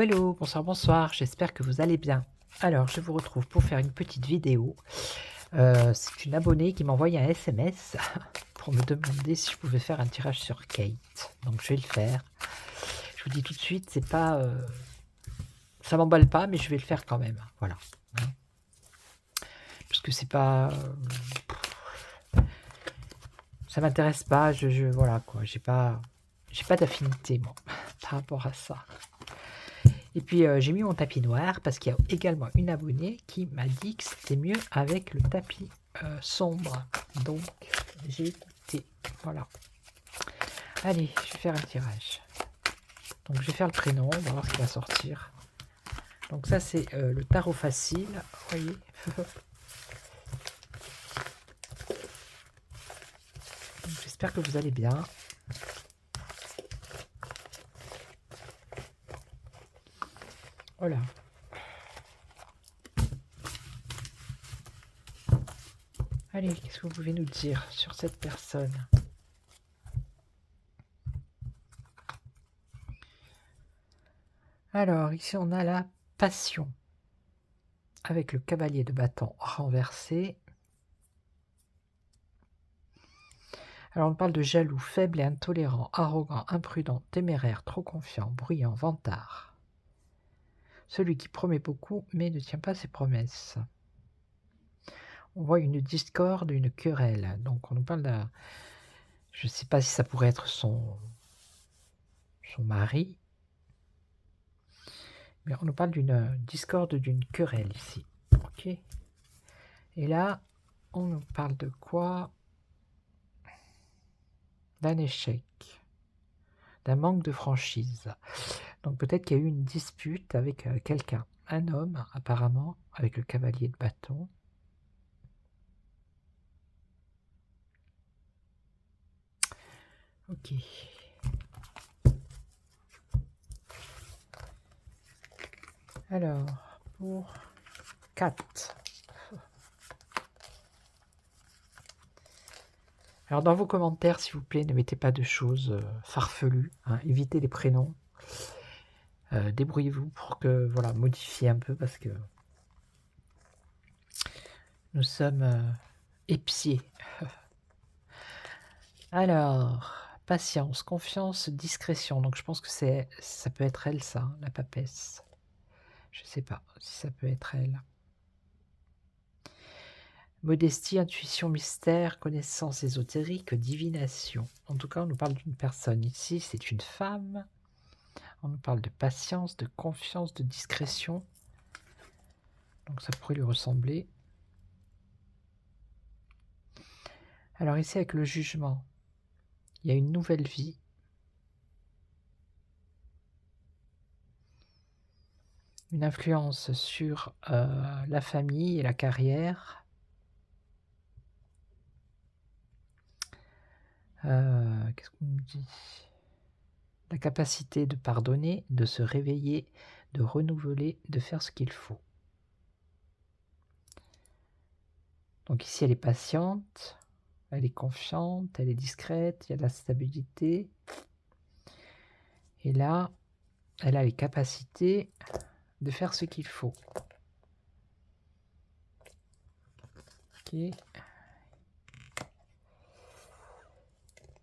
Hello, bonsoir, bonsoir, j'espère que vous allez bien. Alors, je vous retrouve pour faire une petite vidéo. C'est une abonnée qui m'a envoyé un SMS pour me demander si je pouvais faire un tirage sur Kate. Donc, je vais le faire. Je vous dis tout de suite, c'est pas, ça m'emballe pas, mais je vais le faire quand même. Voilà. Hein. Parce que c'est pas, ça m'intéresse pas. Voilà quoi. J'ai pas d'affinité moi par rapport à ça. Et puis j'ai mis mon tapis noir parce qu'il y a également une abonnée qui m'a dit que c'était mieux avec le tapis sombre. Donc j'ai écouté. Voilà. Allez, je vais faire un tirage. Donc je vais faire le prénom, on va voir ce qui va sortir. Donc ça c'est le tarot facile, vous voyez. J'espère que vous allez bien. Voilà. Allez, qu'est-ce que vous pouvez nous dire sur cette personne? Alors, ici on a la passion. Avec le cavalier de bâton renversé. Alors on parle de jaloux, faible et intolérant, arrogant, imprudent, téméraire, trop confiant, bruyant, vantard. Celui qui promet beaucoup mais ne tient pas ses promesses. On voit une discorde, une querelle. Donc on nous parle d'un... Je ne sais pas si ça pourrait être son mari. Mais on nous parle d'une discorde, d'une querelle ici. Ok. Et là, on nous parle de quoi? D'un échec. D'un manque de franchise. Donc peut-être qu'il y a eu une dispute avec quelqu'un. Un homme, apparemment, avec le cavalier de bâton. Ok. Alors, pour 4. Alors, dans vos commentaires, s'il vous plaît, ne mettez pas de choses farfelues. Hein, évitez les prénoms. Débrouillez-vous pour que, voilà, modifiez un peu parce que nous sommes épiés. Alors, patience, confiance, discrétion. Donc, je pense que ça peut être elle, ça, la papesse. Je ne sais pas si ça peut être elle. Modestie, intuition, mystère, connaissance ésotérique, divination. En tout cas, on nous parle d'une personne ici, c'est une femme. On nous parle de patience, de confiance, de discrétion. Donc ça pourrait lui ressembler. Alors ici, avec le jugement, il y a une nouvelle vie. Une influence sur la famille et la carrière. Qu'est-ce qu'on nous dit? La capacité de pardonner, de se réveiller, de renouveler, de faire ce qu'il faut. Donc ici, elle est patiente, elle est confiante, elle est discrète, il y a de la stabilité. Et là, elle a les capacités de faire ce qu'il faut. Ok.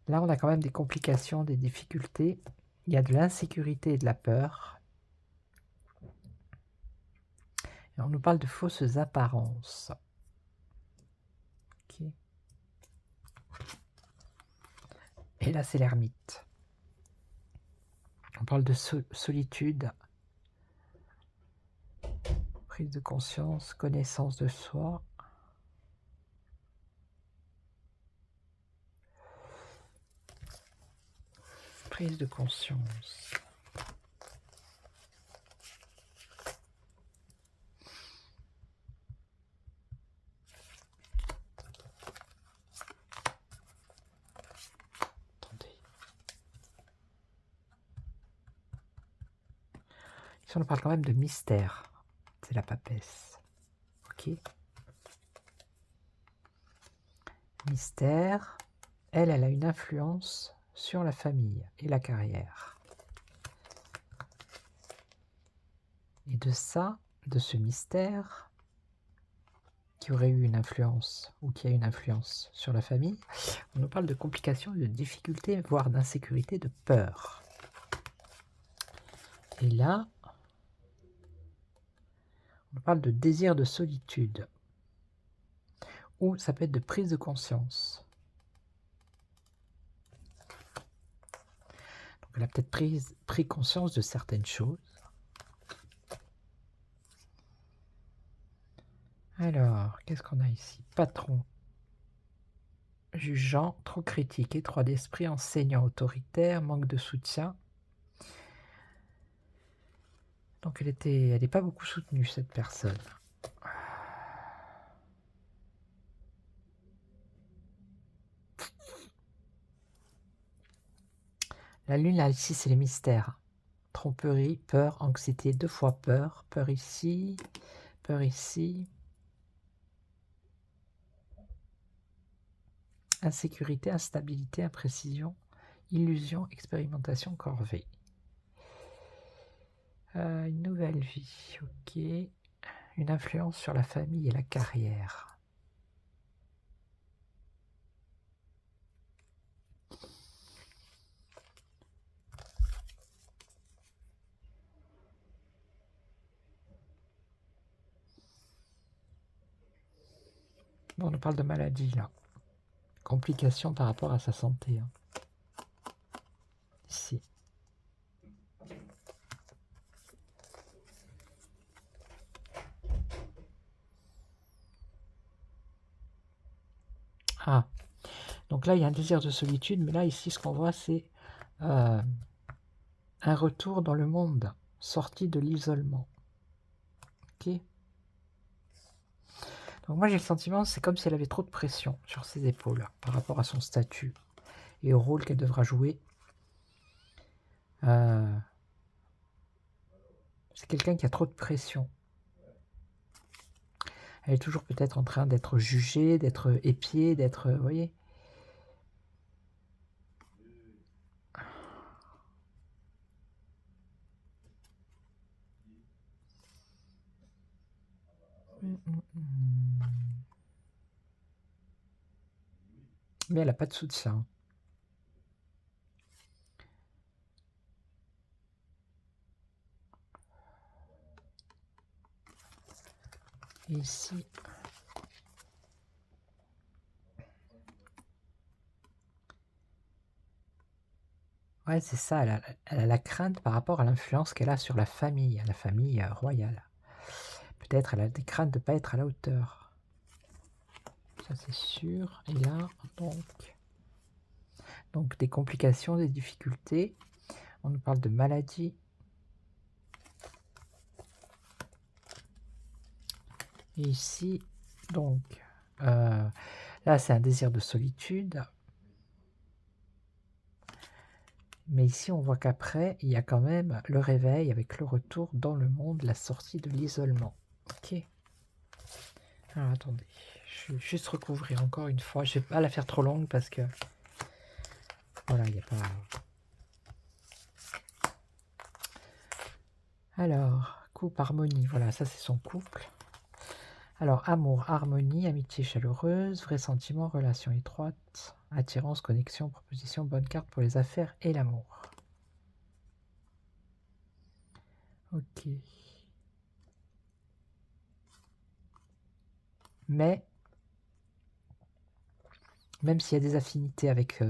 Là, on a quand même des complications, des difficultés. Il y a de l'insécurité et de la peur. Et on nous parle de fausses apparences. Okay. Et là, c'est l'ermite. On parle de solitude, prise de conscience, connaissance de soi. Prise de conscience. Ici, on parle quand même de mystère. C'est la papesse. Ok. Mystère. Elle a une influence sur la famille et la carrière. Et de ça, de ce mystère qui aurait eu une influence ou qui a une influence sur la famille, on nous parle de complications, de difficultés, voire d'insécurité, de peur. Et là, on nous parle de désir de solitude, ou ça peut être de prise de conscience. Donc elle a peut-être pris conscience de certaines choses. Alors, qu'est-ce qu'on a ici? Patron, jugeant, trop critique, étroit d'esprit, enseignant, autoritaire, manque de soutien. Donc elle n'est pas beaucoup soutenue, cette personne. La lune, là, ici, c'est les mystères. Tromperie, peur, anxiété, 2 fois peur. Peur ici, peur ici. Insécurité, instabilité, imprécision, illusion, expérimentation, corvée. Une nouvelle vie, ok. Une influence sur la famille et la carrière. Bon, on nous parle de maladie, là. Complications par rapport à sa santé. Hein. Ici. Ah, donc là, il y a un désir de solitude, mais là, ici, ce qu'on voit, c'est un retour dans le monde, sorti de l'isolement. Ok. Donc moi, j'ai le sentiment, c'est comme si elle avait trop de pression sur ses épaules par rapport à son statut et au rôle qu'elle devra jouer. C'est quelqu'un qui a trop de pression. Elle est toujours peut-être en train d'être jugée, d'être épiée, d'être... Vous voyez ? Mais elle n'a pas de soutien. Et ici... Ouais, c'est ça, elle a la crainte par rapport à l'influence qu'elle a sur la famille royale. Peut-être elle a des craintes de ne pas être à la hauteur. Ça c'est sûr. Et là, donc des complications, des difficultés. On nous parle de maladie. Et ici, donc, là c'est un désir de solitude. Mais ici, on voit qu'après, il y a quand même le réveil avec le retour dans le monde, la sortie de l'isolement. Ok. Alors, attendez. Je vais juste recouvrir encore une fois. Je ne vais pas la faire trop longue parce que... Voilà, il n'y a pas... Alors, couple, harmonie. Voilà, ça c'est son couple. Alors, amour, harmonie, amitié chaleureuse, vrai sentiment, relation étroite, attirance, connexion, proposition, bonne carte pour les affaires et l'amour. Ok. Mais, même s'il y a des affinités avec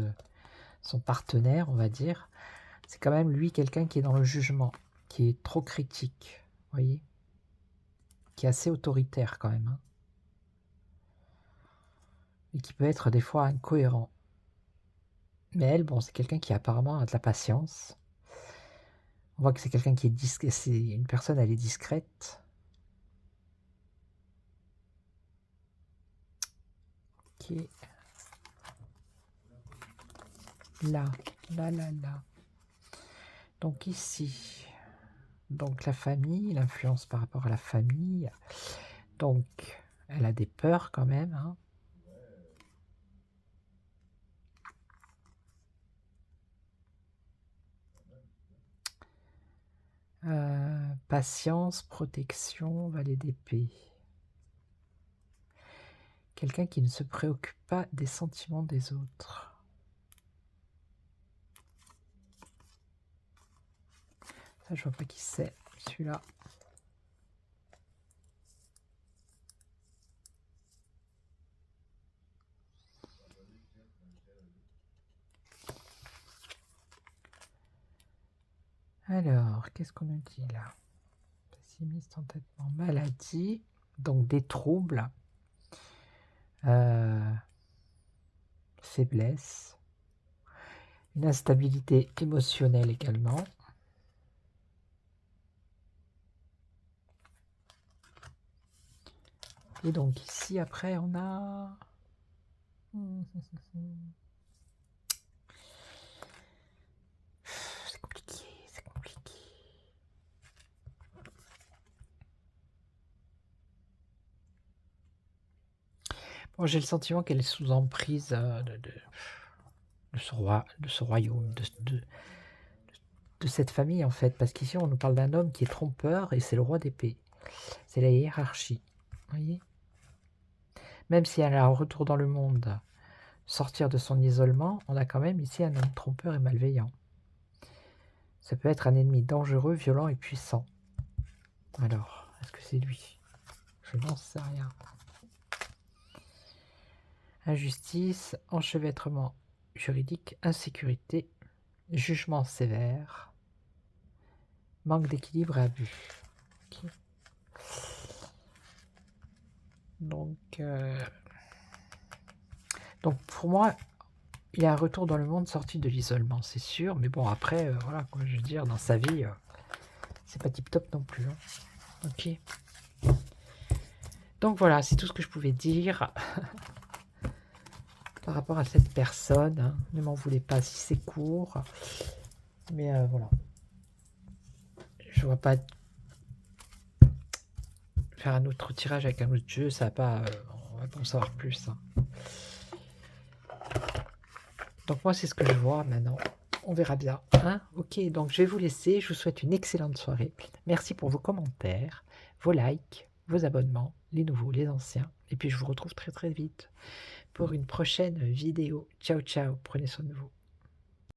son partenaire, on va dire, c'est quand même lui quelqu'un qui est dans le jugement, qui est trop critique, vous voyez, qui est assez autoritaire quand même, hein, et qui peut être des fois incohérent. Mais elle, bon, c'est quelqu'un qui apparemment a de la patience. On voit que c'est quelqu'un qui est discret, c'est une personne, elle est discrète. Ok. Là. Donc ici, donc la famille, l'influence par rapport à la famille. Donc, elle a des peurs quand même, hein. Patience, protection, valet d'épée. Quelqu'un qui ne se préoccupe pas des sentiments des autres. Ça, je vois pas qui c'est, celui-là. Alors, qu'est-ce qu'on nous dit là? Pessimiste, entêtement, maladie, donc des troubles, faiblesse, une instabilité émotionnelle également. Et donc ici, après, on a... C'est compliqué, c'est compliqué. Bon, j'ai le sentiment qu'elle est sous emprise de ce royaume, de cette famille, en fait. Parce qu'ici, on nous parle d'un homme qui est trompeur et c'est le roi d'épée. C'est la hiérarchie, vous voyez? Même si elle a un retour dans le monde, sortir de son isolement, on a quand même ici un homme trompeur et malveillant. Ça peut être un ennemi dangereux, violent et puissant. Alors, est-ce que c'est lui? Je n'en sais rien. Injustice, enchevêtrement juridique, insécurité, jugement sévère, manque d'équilibre et abus. Okay. Donc pour moi, il y a un retour dans le monde sorti de l'isolement, c'est sûr. Mais bon, après, voilà, quoi, je veux dire, dans sa vie, c'est pas tip-top non plus. Hein. Ok. Donc voilà, c'est tout ce que je pouvais dire par rapport à cette personne. Hein. Ne m'en voulez pas si c'est court. Mais voilà. Je vois pas faire un autre tirage avec un autre jeu, ça va pas... on va pas en savoir plus. Hein. Donc moi, c'est ce que je vois maintenant. On verra bien. Hein, ok, donc je vais vous laisser. Je vous souhaite une excellente soirée. Merci pour vos commentaires, vos likes, vos abonnements, les nouveaux, les anciens. Et puis je vous retrouve très très vite pour une prochaine vidéo. Ciao, ciao. Prenez soin de vous.